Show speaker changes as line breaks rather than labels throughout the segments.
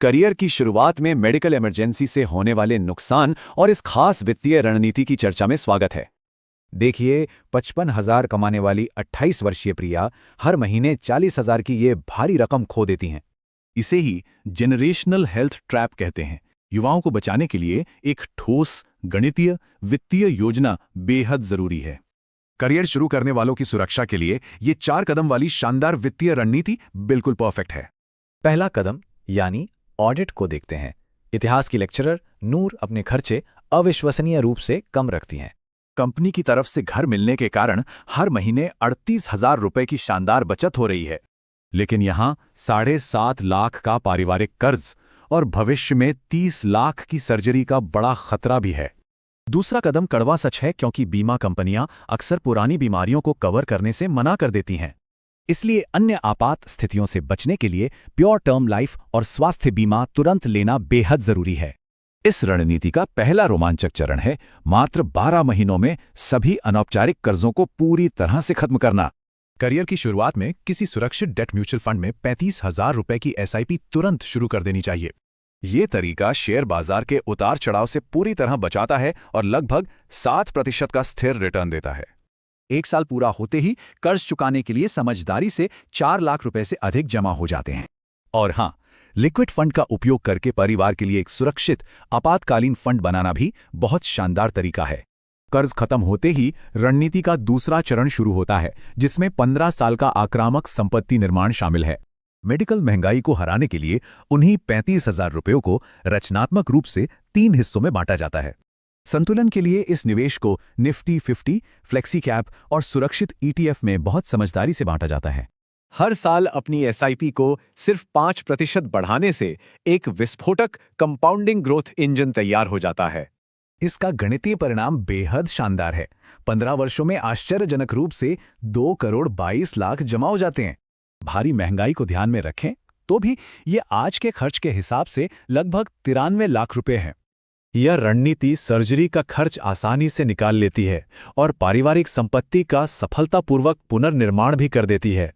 Career की शुरुआत में मेडिकल इमरजेंसी से होने वाले नुकसान और इस खास वित्तीय रणनीति की चर्चा में स्वागत है।
देखिए, 55,000 कमाने वाली 28 वर्षीय प्रिया हर महीने 40,000 की ये भारी रकम खो देती हैं।
इसे ही जेनरेशनल हेल्थ ट्रैप कहते हैं। युवाओं को बचाने के लिए एक ठोस गणितीय वित्तीय योजना बेहद जरूरी है।
करियर शुरू करने वालों की सुरक्षा के लिए ये 4 कदम वाली शानदार वित्तीय रणनीति बिल्कुल परफेक्ट है।
पहला कदम यानी ऑडिट को देखते हैं। इतिहास की लेक्चरर नूर अपने खर्चे अविश्वसनीय रूप से कम रखती हैं।
कंपनी की तरफ से घर मिलने के कारण हर महीने 38,000 रुपए की शानदार बचत हो रही है।
लेकिन यहाँ 7.5 लाख का पारिवारिक कर्ज और भविष्य में 30 लाख की सर्जरी का बड़ा खतरा भी है।
दूसरा कदम कड़वा सच है, क्योंकि बीमा कंपनियां अक्सर पुरानी बीमारियों को कवर करने से मना कर देती हैं।
इसलिए अन्य आपात स्थितियों से बचने के लिए प्योर टर्म लाइफ और स्वास्थ्य बीमा तुरंत लेना बेहद जरूरी है।
इस रणनीति का पहला रोमांचक चरण है मात्र 12 महीनों में सभी अनौपचारिक कर्जों को पूरी तरह से खत्म करना।
करियर की शुरुआत में किसी सुरक्षित डेट म्यूचुअल फंड में 35,000 रुपए की SIP तुरंत शुरू कर देनी चाहिए। ये तरीका शेयर बाजार के उतार चढ़ाव से पूरी तरह बचाता है और लगभग 7% का स्थिर रिटर्न देता है।
1 साल पूरा होते ही कर्ज चुकाने के लिए समझदारी से 4 लाख रुपए से अधिक जमा हो जाते हैं।
और हाँ, लिक्विड फंड का उपयोग करके परिवार के लिए एक सुरक्षित आपातकालीन फंड बनाना भी बहुत शानदार तरीका है।
कर्ज खत्म होते ही रणनीति का दूसरा चरण शुरू होता है, जिसमें 15 साल का आक्रामक संपत्ति निर्माण शामिल है।
मेडिकल महंगाई को हराने के लिए उन्हीं 35,000 रुपयों को रचनात्मक रूप से 3 हिस्सों में बांटा जाता है। संतुलन के लिए इस निवेश को निफ्टी 50, फ्लेक्सी कैप और सुरक्षित ETF में बहुत समझदारी से बांटा जाता है।
हर साल अपनी SIP को सिर्फ 5% बढ़ाने से एक विस्फोटक कंपाउंडिंग ग्रोथ इंजन तैयार हो जाता है।
इसका गणितीय परिणाम बेहद शानदार है। 15 वर्षों में आश्चर्यजनक रूप से 2 करोड़ 22 लाख जमा हो जाते हैं।
भारी महंगाई को ध्यान में रखें तो भी ये आज के खर्च के हिसाब से लगभग 93 लाख रुपए हैं। यह रणनीति सर्जरी का खर्च आसानी से निकाल लेती है और पारिवारिक संपत्ति का सफलतापूर्वक पुनर्निर्माण भी कर देती है।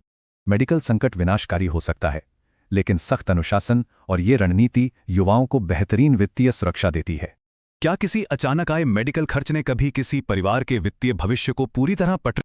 मेडिकल संकट विनाशकारी हो सकता है, लेकिन सख्त अनुशासन और ये रणनीति युवाओं को बेहतरीन वित्तीय सुरक्षा देती है।
क्या किसी अचानक आए मेडिकल खर्च ने कभी किसी परिवार के वित्तीय भविष्य को पूरी तरह